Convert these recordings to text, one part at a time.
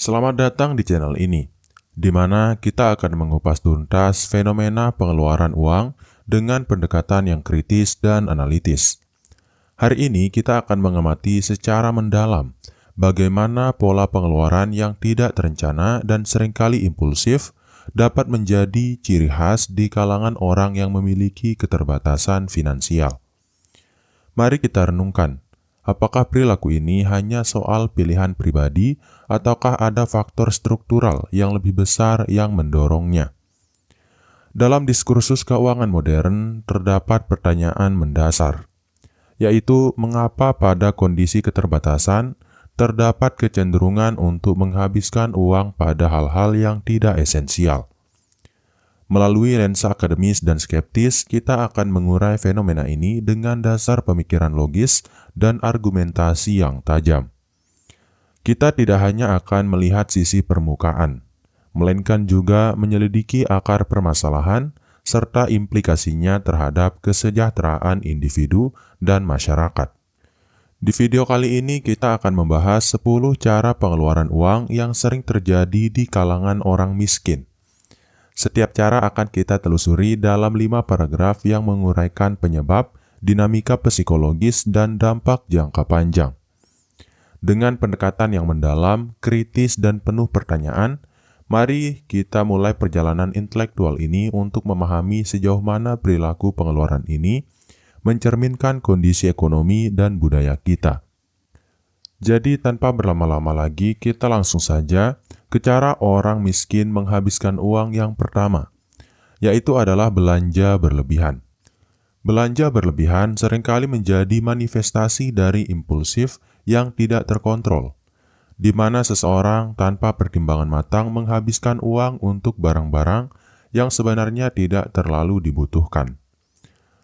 Selamat datang di channel ini, di mana kita akan mengupas tuntas fenomena pengeluaran uang dengan pendekatan yang kritis dan analitis. Hari ini kita akan mengamati secara mendalam bagaimana pola pengeluaran yang tidak terencana dan seringkali impulsif dapat menjadi ciri khas di kalangan orang yang memiliki keterbatasan finansial. Mari kita renungkan. Apakah perilaku ini hanya soal pilihan pribadi ataukah ada faktor struktural yang lebih besar yang mendorongnya? Dalam diskursus keuangan modern, terdapat pertanyaan mendasar, yaitu mengapa pada kondisi keterbatasan terdapat kecenderungan untuk menghabiskan uang pada hal-hal yang tidak esensial. Melalui lensa akademis dan skeptis, kita akan mengurai fenomena ini dengan dasar pemikiran logis dan argumentasi yang tajam. Kita tidak hanya akan melihat sisi permukaan, melainkan juga menyelidiki akar permasalahan serta implikasinya terhadap kesejahteraan individu dan masyarakat. Di video kali ini kita akan membahas 10 cara pengeluaran uang yang sering terjadi di kalangan orang miskin. Setiap cara akan kita telusuri dalam 5 paragraf yang menguraikan penyebab, dinamika psikologis, dan dampak jangka panjang. Dengan pendekatan yang mendalam, kritis, dan penuh pertanyaan, mari kita mulai perjalanan intelektual ini untuk memahami sejauh mana perilaku pengeluaran ini mencerminkan kondisi ekonomi dan budaya kita. Jadi tanpa berlama-lama lagi, kita langsung saja ke cara orang miskin menghabiskan uang yang pertama, yaitu adalah belanja berlebihan. Belanja berlebihan seringkali menjadi manifestasi dari impulsif yang tidak terkontrol, di mana seseorang tanpa pertimbangan matang menghabiskan uang untuk barang-barang yang sebenarnya tidak terlalu dibutuhkan.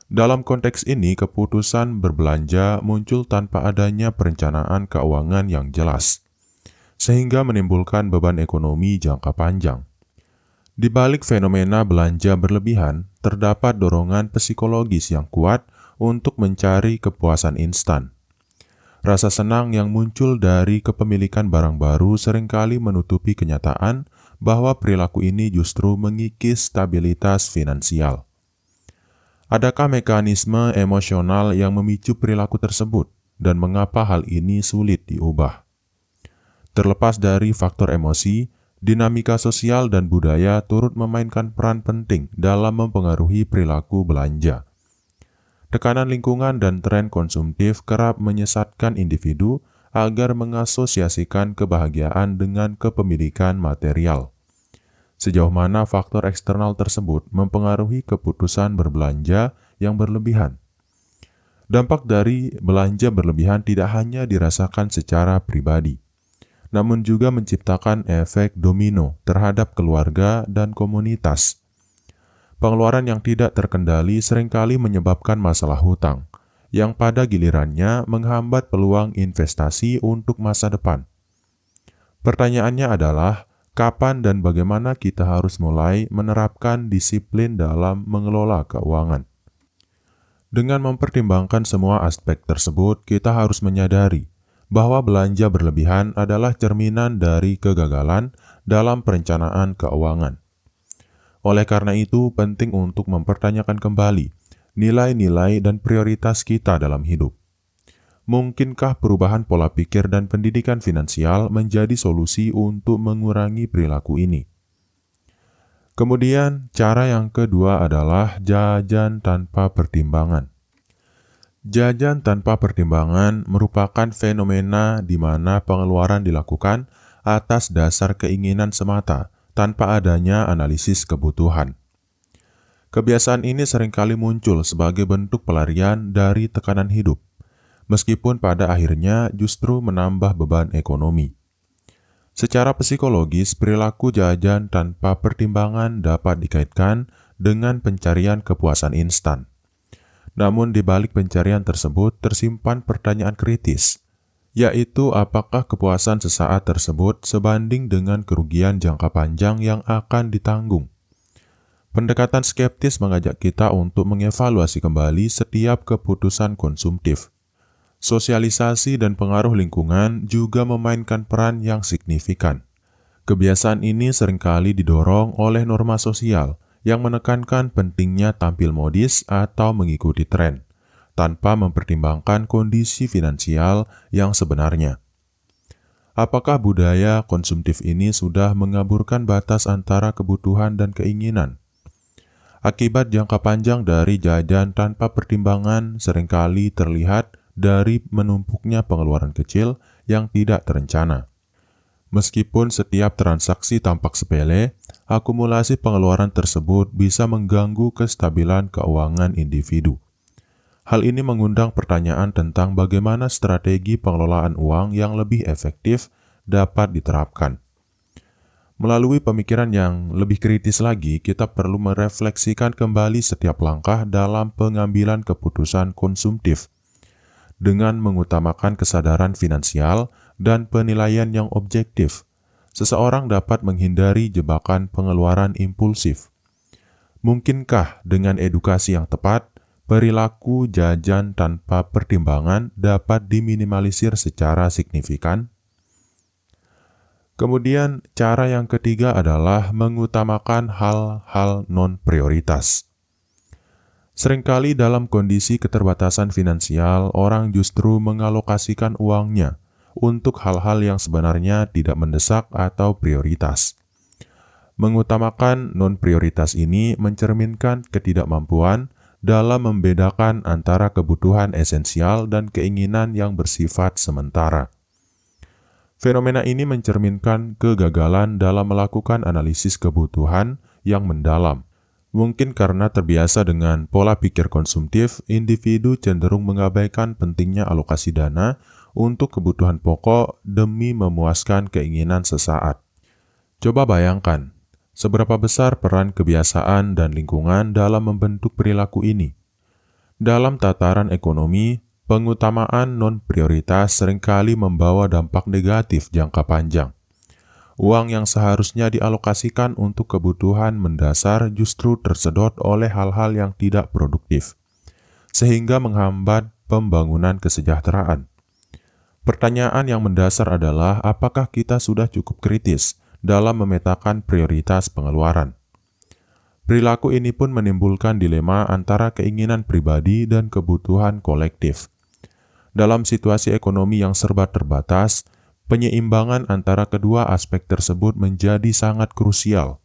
Dalam konteks ini, keputusan berbelanja muncul tanpa adanya perencanaan keuangan yang jelas, sehingga menimbulkan beban ekonomi jangka panjang. Di balik fenomena belanja berlebihan, terdapat dorongan psikologis yang kuat untuk mencari kepuasan instan. Rasa senang yang muncul dari kepemilikan barang baru seringkali menutupi kenyataan bahwa perilaku ini justru mengikis stabilitas finansial. Adakah mekanisme emosional yang memicu perilaku tersebut, dan mengapa hal ini sulit diubah? Terlepas dari faktor emosi, dinamika sosial dan budaya turut memainkan peran penting dalam mempengaruhi perilaku belanja. Tekanan lingkungan dan tren konsumtif kerap menyesatkan individu agar mengasosiasikan kebahagiaan dengan kepemilikan material. Sejauh mana faktor eksternal tersebut mempengaruhi keputusan berbelanja yang berlebihan. Dampak dari belanja berlebihan tidak hanya dirasakan secara pribadi, namun juga menciptakan efek domino terhadap keluarga dan komunitas. Pengeluaran yang tidak terkendali seringkali menyebabkan masalah hutang, yang pada gilirannya menghambat peluang investasi untuk masa depan. Pertanyaannya adalah, kapan dan bagaimana kita harus mulai menerapkan disiplin dalam mengelola keuangan? Dengan mempertimbangkan semua aspek tersebut, kita harus menyadari bahwa belanja berlebihan adalah cerminan dari kegagalan dalam perencanaan keuangan. Oleh karena itu, penting untuk mempertanyakan kembali nilai-nilai dan prioritas kita dalam hidup. Mungkinkah perubahan pola pikir dan pendidikan finansial menjadi solusi untuk mengurangi perilaku ini? Kemudian, cara yang kedua adalah jajan tanpa pertimbangan. Jajan tanpa pertimbangan merupakan fenomena di mana pengeluaran dilakukan atas dasar keinginan semata, tanpa adanya analisis kebutuhan. Kebiasaan ini seringkali muncul sebagai bentuk pelarian dari tekanan hidup, meskipun pada akhirnya justru menambah beban ekonomi. Secara psikologis, perilaku jajan tanpa pertimbangan dapat dikaitkan dengan pencarian kepuasan instan. Namun di balik pencarian tersebut tersimpan pertanyaan kritis, yaitu apakah kepuasan sesaat tersebut sebanding dengan kerugian jangka panjang yang akan ditanggung. Pendekatan skeptis mengajak kita untuk mengevaluasi kembali setiap keputusan konsumtif. Sosialisasi dan pengaruh lingkungan juga memainkan peran yang signifikan. Kebiasaan ini seringkali didorong oleh norma sosial yang menekankan pentingnya tampil modis atau mengikuti tren, tanpa mempertimbangkan kondisi finansial yang sebenarnya. Apakah budaya konsumtif ini sudah mengaburkan batas antara kebutuhan dan keinginan? Akibat jangka panjang dari jajan tanpa pertimbangan seringkali terlihat dari menumpuknya pengeluaran kecil yang tidak terencana. Meskipun setiap transaksi tampak sepele, akumulasi pengeluaran tersebut bisa mengganggu kestabilan keuangan individu. Hal ini mengundang pertanyaan tentang bagaimana strategi pengelolaan uang yang lebih efektif dapat diterapkan. Melalui pemikiran yang lebih kritis lagi, kita perlu merefleksikan kembali setiap langkah dalam pengambilan keputusan konsumtif. Dengan mengutamakan kesadaran finansial dan penilaian yang objektif, seseorang dapat menghindari jebakan pengeluaran impulsif. Mungkinkah dengan edukasi yang tepat, perilaku jajan tanpa pertimbangan dapat diminimalisir secara signifikan? Kemudian, cara yang ketiga adalah mengutamakan hal-hal non-prioritas. Seringkali dalam kondisi keterbatasan finansial, orang justru mengalokasikan uangnya untuk hal-hal yang sebenarnya tidak mendesak atau prioritas. Mengutamakan non-prioritas ini mencerminkan ketidakmampuan dalam membedakan antara kebutuhan esensial dan keinginan yang bersifat sementara. Fenomena ini mencerminkan kegagalan dalam melakukan analisis kebutuhan yang mendalam. Mungkin karena terbiasa dengan pola pikir konsumtif, individu cenderung mengabaikan pentingnya alokasi dana untuk kebutuhan pokok demi memuaskan keinginan sesaat. Coba bayangkan, seberapa besar peran kebiasaan dan lingkungan dalam membentuk perilaku ini. Dalam tataran ekonomi, pengutamaan non-prioritas seringkali membawa dampak negatif jangka panjang. Uang yang seharusnya dialokasikan untuk kebutuhan mendasar justru tersedot oleh hal-hal yang tidak produktif, sehingga menghambat pembangunan kesejahteraan. Pertanyaan yang mendasar adalah apakah kita sudah cukup kritis dalam memetakan prioritas pengeluaran. Perilaku ini pun menimbulkan dilema antara keinginan pribadi dan kebutuhan kolektif. Dalam situasi ekonomi yang serba terbatas, penyeimbangan antara kedua aspek tersebut menjadi sangat krusial.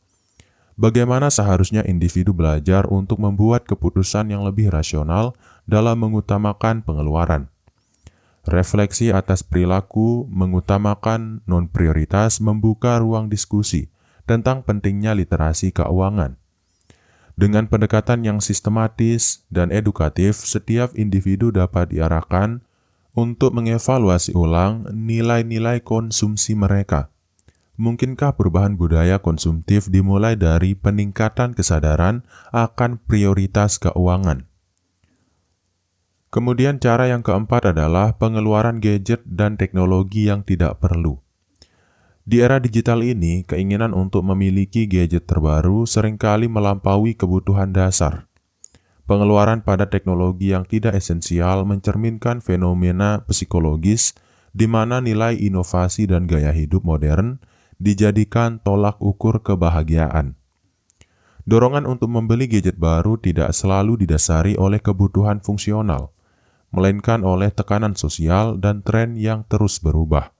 Bagaimana seharusnya individu belajar untuk membuat keputusan yang lebih rasional dalam mengutamakan pengeluaran? Refleksi atas perilaku mengutamakan non-prioritas membuka ruang diskusi tentang pentingnya literasi keuangan. Dengan pendekatan yang sistematis dan edukatif, setiap individu dapat diarahkan untuk mengevaluasi ulang nilai-nilai konsumsi mereka. Mungkinkah perubahan budaya konsumtif dimulai dari peningkatan kesadaran akan prioritas keuangan? Kemudian cara yang keempat adalah pengeluaran gadget dan teknologi yang tidak perlu. Di era digital ini, keinginan untuk memiliki gadget terbaru seringkali melampaui kebutuhan dasar. Pengeluaran pada teknologi yang tidak esensial mencerminkan fenomena psikologis di mana nilai inovasi dan gaya hidup modern dijadikan tolak ukur kebahagiaan. Dorongan untuk membeli gadget baru tidak selalu didasari oleh kebutuhan fungsional, melainkan oleh tekanan sosial dan tren yang terus berubah.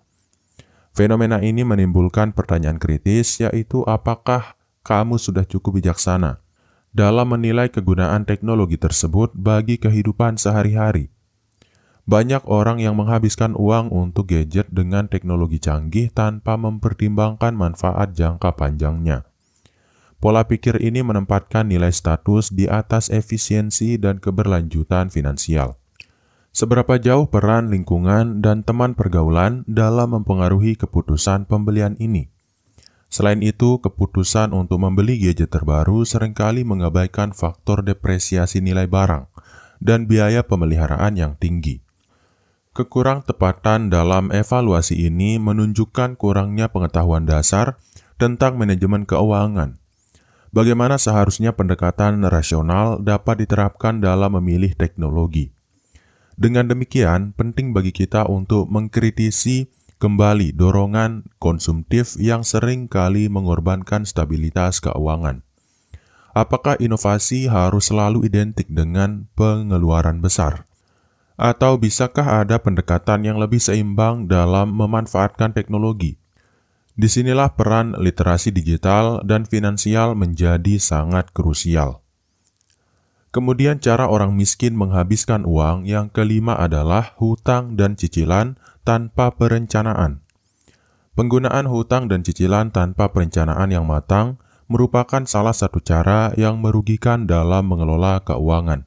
Fenomena ini menimbulkan pertanyaan kritis, yaitu apakah kamu sudah cukup bijaksana dalam menilai kegunaan teknologi tersebut bagi kehidupan sehari-hari. Banyak orang yang menghabiskan uang untuk gadget dengan teknologi canggih tanpa mempertimbangkan manfaat jangka panjangnya. Pola pikir ini menempatkan nilai status di atas efisiensi dan keberlanjutan finansial. Seberapa jauh peran lingkungan dan teman pergaulan dalam mempengaruhi keputusan pembelian ini? Selain itu, keputusan untuk membeli gadget terbaru seringkali mengabaikan faktor depresiasi nilai barang dan biaya pemeliharaan yang tinggi. Kekurang tepatan dalam evaluasi ini menunjukkan kurangnya pengetahuan dasar tentang manajemen keuangan. Bagaimana seharusnya pendekatan rasional dapat diterapkan dalam memilih teknologi. Dengan demikian, penting bagi kita untuk mengkritisi kembali dorongan konsumtif yang sering kali mengorbankan stabilitas keuangan. Apakah inovasi harus selalu identik dengan pengeluaran besar? Atau bisakah ada pendekatan yang lebih seimbang dalam memanfaatkan teknologi? Disinilah peran literasi digital dan finansial menjadi sangat krusial. Kemudian cara orang miskin menghabiskan uang yang kelima adalah hutang dan cicilan tanpa perencanaan. Penggunaan hutang dan cicilan tanpa perencanaan yang matang merupakan salah satu cara yang merugikan dalam mengelola keuangan.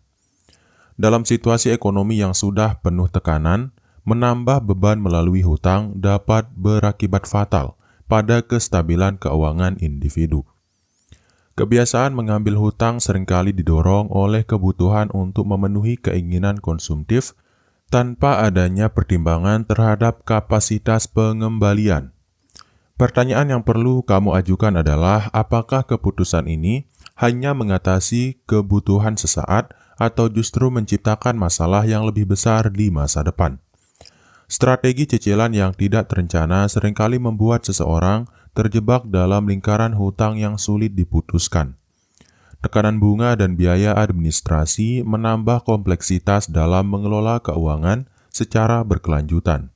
Dalam situasi ekonomi yang sudah penuh tekanan, menambah beban melalui hutang dapat berakibat fatal pada kestabilan keuangan individu. Kebiasaan mengambil hutang seringkali didorong oleh kebutuhan untuk memenuhi keinginan konsumtif tanpa adanya pertimbangan terhadap kapasitas pengembalian. Pertanyaan yang perlu kamu ajukan adalah, apakah keputusan ini hanya mengatasi kebutuhan sesaat atau justru menciptakan masalah yang lebih besar di masa depan? Strategi cicilan yang tidak terencana seringkali membuat seseorang terjebak dalam lingkaran hutang yang sulit diputuskan. Tekanan bunga dan biaya administrasi menambah kompleksitas dalam mengelola keuangan secara berkelanjutan.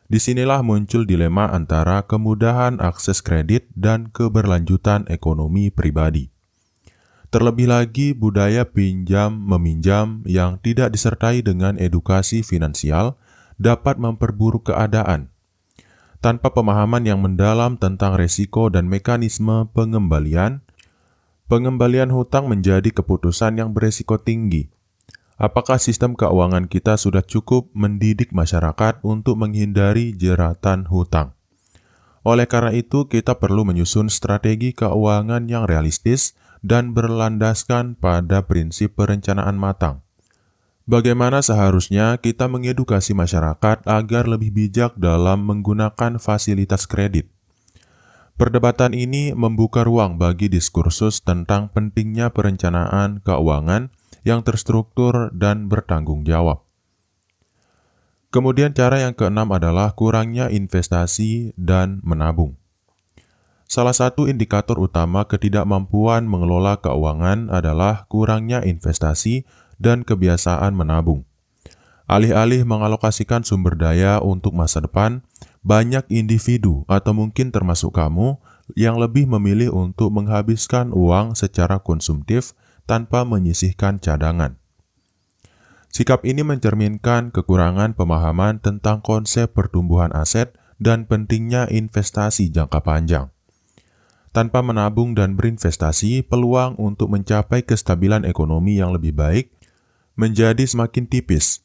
Disinilah muncul dilema antara kemudahan akses kredit dan keberlanjutan ekonomi pribadi. Terlebih lagi, budaya pinjam-meminjam yang tidak disertai dengan edukasi finansial dapat memperburuk keadaan. Tanpa pemahaman yang mendalam tentang resiko dan mekanisme pengembalian hutang menjadi keputusan yang beresiko tinggi. Apakah sistem keuangan kita sudah cukup mendidik masyarakat untuk menghindari jeratan hutang? Oleh karena itu, kita perlu menyusun strategi keuangan yang realistis dan berlandaskan pada prinsip perencanaan matang. Bagaimana seharusnya kita mengedukasi masyarakat agar lebih bijak dalam menggunakan fasilitas kredit? Perdebatan ini membuka ruang bagi diskursus tentang pentingnya perencanaan keuangan yang terstruktur dan bertanggung jawab. Kemudian cara yang keenam adalah kurangnya investasi dan menabung. Salah satu indikator utama ketidakmampuan mengelola keuangan adalah kurangnya investasi dan kebiasaan menabung. Alih-alih mengalokasikan sumber daya untuk masa depan, banyak individu atau mungkin termasuk kamu yang lebih memilih untuk menghabiskan uang secara konsumtif tanpa menyisihkan cadangan. Sikap ini mencerminkan kekurangan pemahaman tentang konsep pertumbuhan aset dan pentingnya investasi jangka panjang. Tanpa menabung dan berinvestasi, peluang untuk mencapai kestabilan ekonomi yang lebih baik menjadi semakin tipis.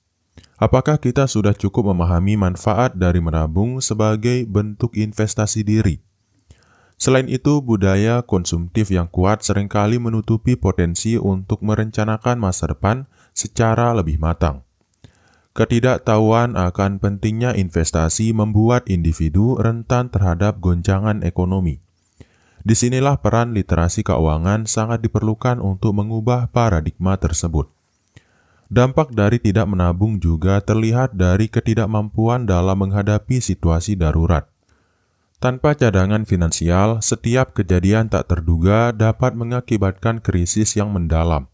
Apakah kita sudah cukup memahami manfaat dari menabung sebagai bentuk investasi diri? Selain itu, budaya konsumtif yang kuat seringkali menutupi potensi untuk merencanakan masa depan secara lebih matang. Ketidaktahuan akan pentingnya investasi membuat individu rentan terhadap goncangan ekonomi. Disinilah peran literasi keuangan sangat diperlukan untuk mengubah paradigma tersebut. Dampak dari tidak menabung juga terlihat dari ketidakmampuan dalam menghadapi situasi darurat. Tanpa cadangan finansial, setiap kejadian tak terduga dapat mengakibatkan krisis yang mendalam.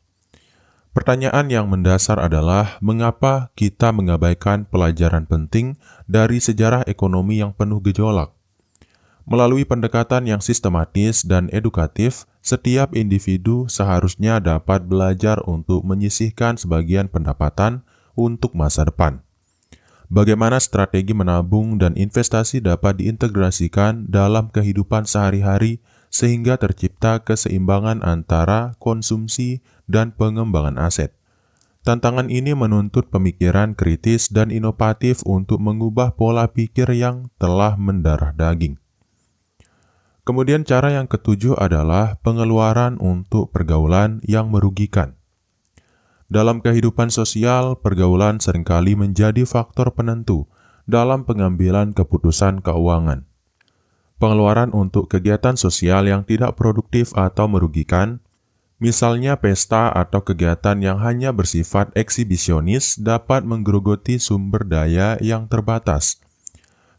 Pertanyaan yang mendasar adalah, mengapa kita mengabaikan pelajaran penting dari sejarah ekonomi yang penuh gejolak? Melalui pendekatan yang sistematis dan edukatif, setiap individu seharusnya dapat belajar untuk menyisihkan sebagian pendapatan untuk masa depan. Bagaimana strategi menabung dan investasi dapat diintegrasikan dalam kehidupan sehari-hari sehingga tercipta keseimbangan antara konsumsi dan pengembangan aset. Tantangan ini menuntut pemikiran kritis dan inovatif untuk mengubah pola pikir yang telah mendarah daging. Kemudian cara yang ketujuh adalah pengeluaran untuk pergaulan yang merugikan. Dalam kehidupan sosial, pergaulan seringkali menjadi faktor penentu dalam pengambilan keputusan keuangan. Pengeluaran untuk kegiatan sosial yang tidak produktif atau merugikan, misalnya pesta atau kegiatan yang hanya bersifat eksibisionis, dapat menggerogoti sumber daya yang terbatas.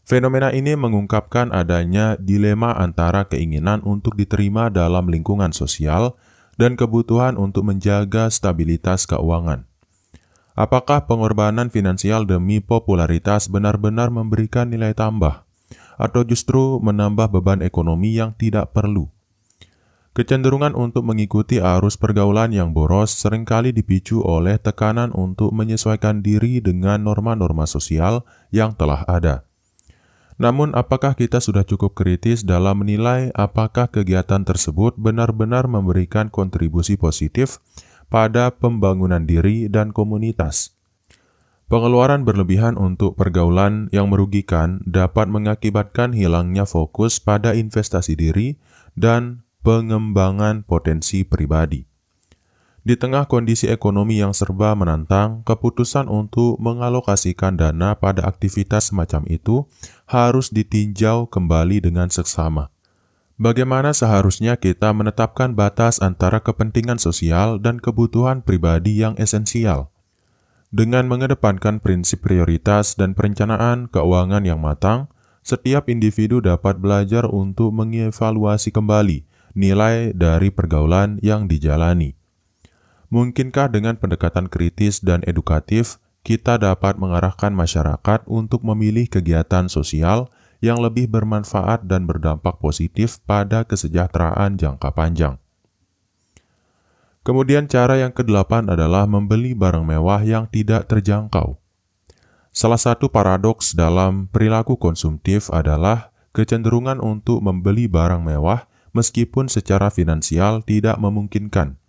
Fenomena ini mengungkapkan adanya dilema antara keinginan untuk diterima dalam lingkungan sosial dan kebutuhan untuk menjaga stabilitas keuangan. Apakah pengorbanan finansial demi popularitas benar-benar memberikan nilai tambah, atau justru menambah beban ekonomi yang tidak perlu? Kecenderungan untuk mengikuti arus pergaulan yang boros seringkali dipicu oleh tekanan untuk menyesuaikan diri dengan norma-norma sosial yang telah ada. Namun, apakah kita sudah cukup kritis dalam menilai apakah kegiatan tersebut benar-benar memberikan kontribusi positif pada pembangunan diri dan komunitas? Pengeluaran berlebihan untuk pergaulan yang merugikan dapat mengakibatkan hilangnya fokus pada investasi diri dan pengembangan potensi pribadi. Di tengah kondisi ekonomi yang serba menantang, keputusan untuk mengalokasikan dana pada aktivitas semacam itu harus ditinjau kembali dengan seksama. Bagaimana seharusnya kita menetapkan batas antara kepentingan sosial dan kebutuhan pribadi yang esensial? Dengan mengedepankan prinsip prioritas dan perencanaan keuangan yang matang, setiap individu dapat belajar untuk mengevaluasi kembali nilai dari pergaulan yang dijalani. Mungkinkah dengan pendekatan kritis dan edukatif, kita dapat mengarahkan masyarakat untuk memilih kegiatan sosial yang lebih bermanfaat dan berdampak positif pada kesejahteraan jangka panjang? Kemudian cara yang ke-8 adalah membeli barang mewah yang tidak terjangkau. Salah satu paradoks dalam perilaku konsumtif adalah kecenderungan untuk membeli barang mewah meskipun secara finansial tidak memungkinkan.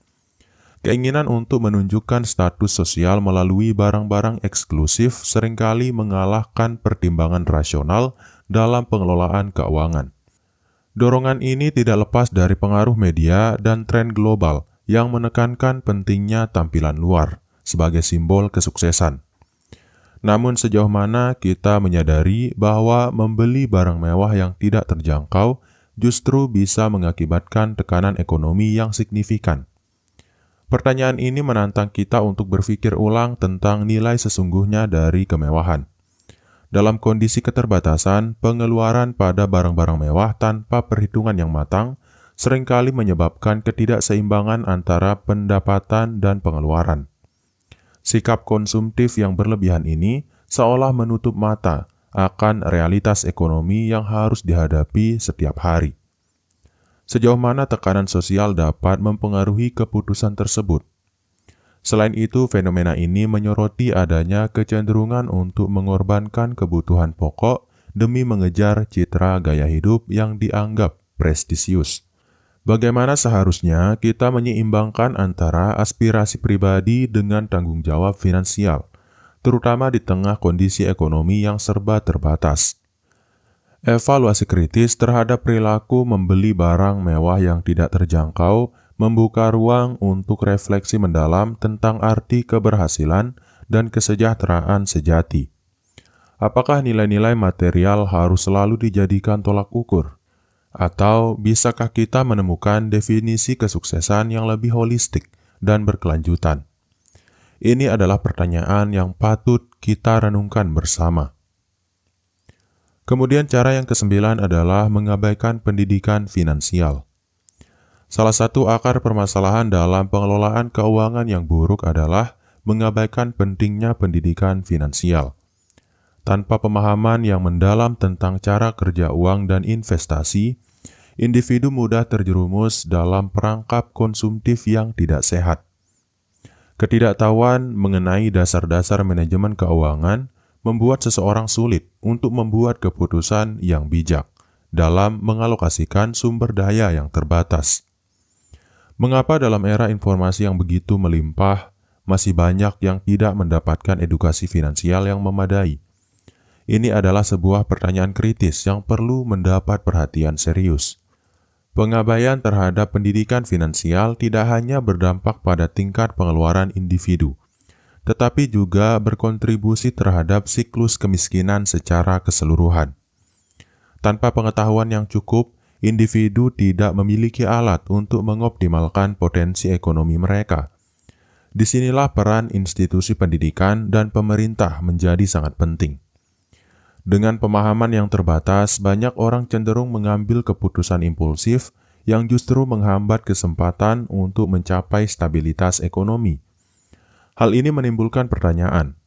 Keinginan untuk menunjukkan status sosial melalui barang-barang eksklusif seringkali mengalahkan pertimbangan rasional dalam pengelolaan keuangan. Dorongan ini tidak lepas dari pengaruh media dan tren global yang menekankan pentingnya tampilan luar sebagai simbol kesuksesan. Namun sejauh mana kita menyadari bahwa membeli barang mewah yang tidak terjangkau justru bisa mengakibatkan tekanan ekonomi yang signifikan? Pertanyaan ini menantang kita untuk berpikir ulang tentang nilai sesungguhnya dari kemewahan. Dalam kondisi keterbatasan, pengeluaran pada barang-barang mewah tanpa perhitungan yang matang seringkali menyebabkan ketidakseimbangan antara pendapatan dan pengeluaran. Sikap konsumtif yang berlebihan ini seolah menutup mata akan realitas ekonomi yang harus dihadapi setiap hari. Sejauh mana tekanan sosial dapat mempengaruhi keputusan tersebut? Selain itu, fenomena ini menyoroti adanya kecenderungan untuk mengorbankan kebutuhan pokok demi mengejar citra gaya hidup yang dianggap prestisius. Bagaimana seharusnya kita menyeimbangkan antara aspirasi pribadi dengan tanggung jawab finansial, terutama di tengah kondisi ekonomi yang serba terbatas? Evaluasi kritis terhadap perilaku membeli barang mewah yang tidak terjangkau membuka ruang untuk refleksi mendalam tentang arti keberhasilan dan kesejahteraan sejati. Apakah nilai-nilai material harus selalu dijadikan tolak ukur? Atau bisakah kita menemukan definisi kesuksesan yang lebih holistik dan berkelanjutan? Ini adalah pertanyaan yang patut kita renungkan bersama. Kemudian cara yang ke-9 adalah mengabaikan pendidikan finansial. Salah satu akar permasalahan dalam pengelolaan keuangan yang buruk adalah mengabaikan pentingnya pendidikan finansial. Tanpa pemahaman yang mendalam tentang cara kerja uang dan investasi, individu mudah terjerumus dalam perangkap konsumtif yang tidak sehat. Ketidaktahuan mengenai dasar-dasar manajemen keuangan membuat seseorang sulit untuk membuat keputusan yang bijak dalam mengalokasikan sumber daya yang terbatas. Mengapa dalam era informasi yang begitu melimpah, masih banyak yang tidak mendapatkan edukasi finansial yang memadai? Ini adalah sebuah pertanyaan kritis yang perlu mendapat perhatian serius. Pengabaian terhadap pendidikan finansial tidak hanya berdampak pada tingkat pengeluaran individu, tetapi juga berkontribusi terhadap siklus kemiskinan secara keseluruhan. Tanpa pengetahuan yang cukup, individu tidak memiliki alat untuk mengoptimalkan potensi ekonomi mereka. Disinilah peran institusi pendidikan dan pemerintah menjadi sangat penting. Dengan pemahaman yang terbatas, banyak orang cenderung mengambil keputusan impulsif yang justru menghambat kesempatan untuk mencapai stabilitas ekonomi. Hal ini menimbulkan pertanyaan,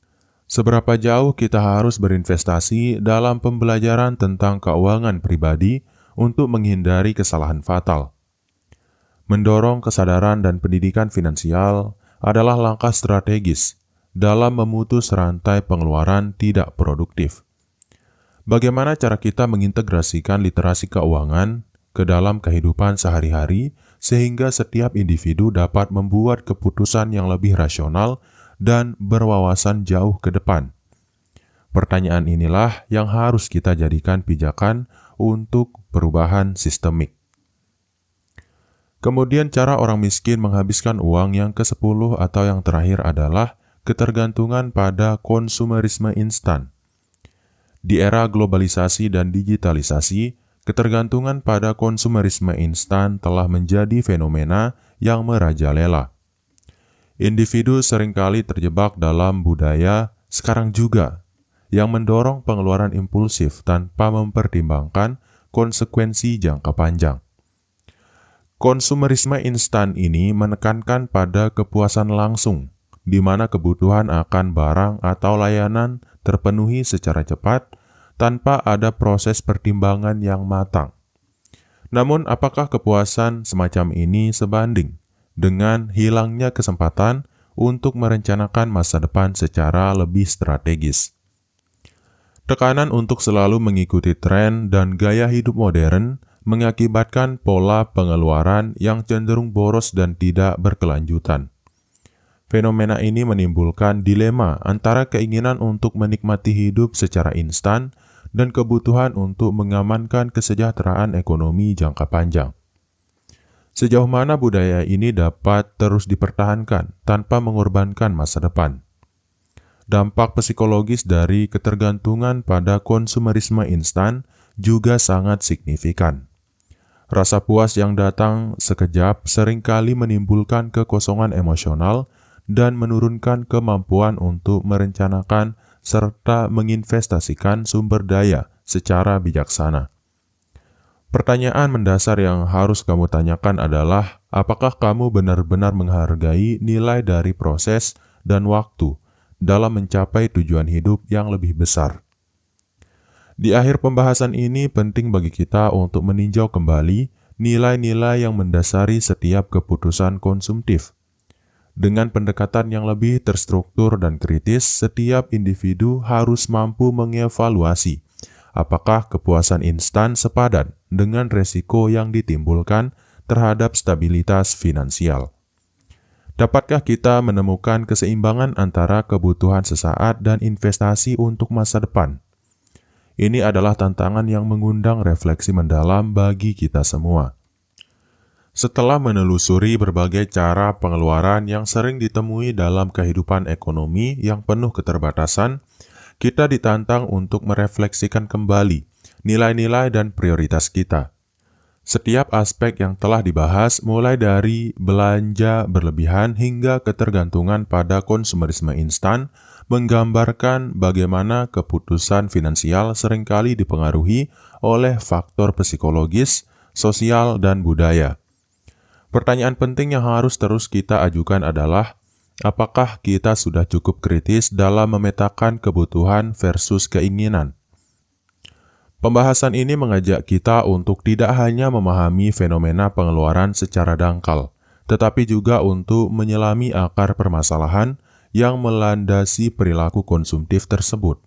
seberapa jauh kita harus berinvestasi dalam pembelajaran tentang keuangan pribadi untuk menghindari kesalahan fatal? Mendorong kesadaran dan pendidikan finansial adalah langkah strategis dalam memutus rantai pengeluaran tidak produktif. Bagaimana cara kita mengintegrasikan literasi keuangan ke dalam kehidupan sehari-hari sehingga setiap individu dapat membuat keputusan yang lebih rasional dan berwawasan jauh ke depan? Pertanyaan inilah yang harus kita jadikan pijakan untuk perubahan sistemik. Kemudian cara orang miskin menghabiskan uang yang ke-10 atau yang terakhir adalah ketergantungan pada konsumerisme instan. Di era globalisasi dan digitalisasi, ketergantungan pada konsumerisme instan telah menjadi fenomena yang merajalela. Individu seringkali terjebak dalam budaya sekarang juga yang mendorong pengeluaran impulsif tanpa mempertimbangkan konsekuensi jangka panjang. Konsumerisme instan ini menekankan pada kepuasan langsung, di mana kebutuhan akan barang atau layanan terpenuhi secara cepat tanpa ada proses pertimbangan yang matang. Namun, apakah kepuasan semacam ini sebanding dengan hilangnya kesempatan untuk merencanakan masa depan secara lebih strategis? Tekanan untuk selalu mengikuti tren dan gaya hidup modern mengakibatkan pola pengeluaran yang cenderung boros dan tidak berkelanjutan. Fenomena ini menimbulkan dilema antara keinginan untuk menikmati hidup secara instan dan kebutuhan untuk mengamankan kesejahteraan ekonomi jangka panjang. Sejauh mana budaya ini dapat terus dipertahankan tanpa mengorbankan masa depan? Dampak psikologis dari ketergantungan pada konsumerisme instan juga sangat signifikan. Rasa puas yang datang sekejap seringkali menimbulkan kekosongan emosional dan menurunkan kemampuan untuk merencanakan serta menginvestasikan sumber daya secara bijaksana. Pertanyaan mendasar yang harus kamu tanyakan adalah, apakah kamu benar-benar menghargai nilai dari proses dan waktu dalam mencapai tujuan hidup yang lebih besar? Di akhir pembahasan ini penting bagi kita untuk meninjau kembali nilai-nilai yang mendasari setiap keputusan konsumtif. Dengan pendekatan yang lebih terstruktur dan kritis, setiap individu harus mampu mengevaluasi apakah kepuasan instan sepadan dengan resiko yang ditimbulkan terhadap stabilitas finansial. Dapatkah kita menemukan keseimbangan antara kebutuhan sesaat dan investasi untuk masa depan? Ini adalah tantangan yang mengundang refleksi mendalam bagi kita semua. Setelah menelusuri berbagai cara pengeluaran yang sering ditemui dalam kehidupan ekonomi yang penuh keterbatasan, kita ditantang untuk merefleksikan kembali nilai-nilai dan prioritas kita. Setiap aspek yang telah dibahas, mulai dari belanja berlebihan hingga ketergantungan pada konsumerisme instan, menggambarkan bagaimana keputusan finansial seringkali dipengaruhi oleh faktor psikologis, sosial, dan budaya. Pertanyaan penting yang harus terus kita ajukan adalah, apakah kita sudah cukup kritis dalam memetakan kebutuhan versus keinginan? Pembahasan ini mengajak kita untuk tidak hanya memahami fenomena pengeluaran secara dangkal, tetapi juga untuk menyelami akar permasalahan yang melandasi perilaku konsumtif tersebut.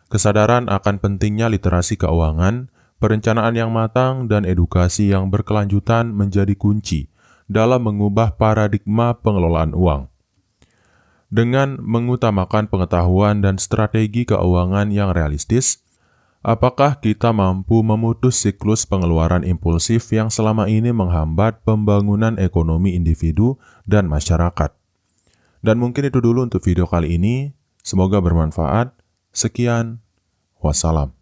Kesadaran akan pentingnya literasi keuangan, perencanaan yang matang, dan edukasi yang berkelanjutan menjadi kunci dalam mengubah paradigma pengelolaan uang. Dengan mengutamakan pengetahuan dan strategi keuangan yang realistis, apakah kita mampu memutus siklus pengeluaran impulsif yang selama ini menghambat pembangunan ekonomi individu dan masyarakat? Dan mungkin itu dulu untuk video kali ini. Semoga bermanfaat. Sekian, wassalam.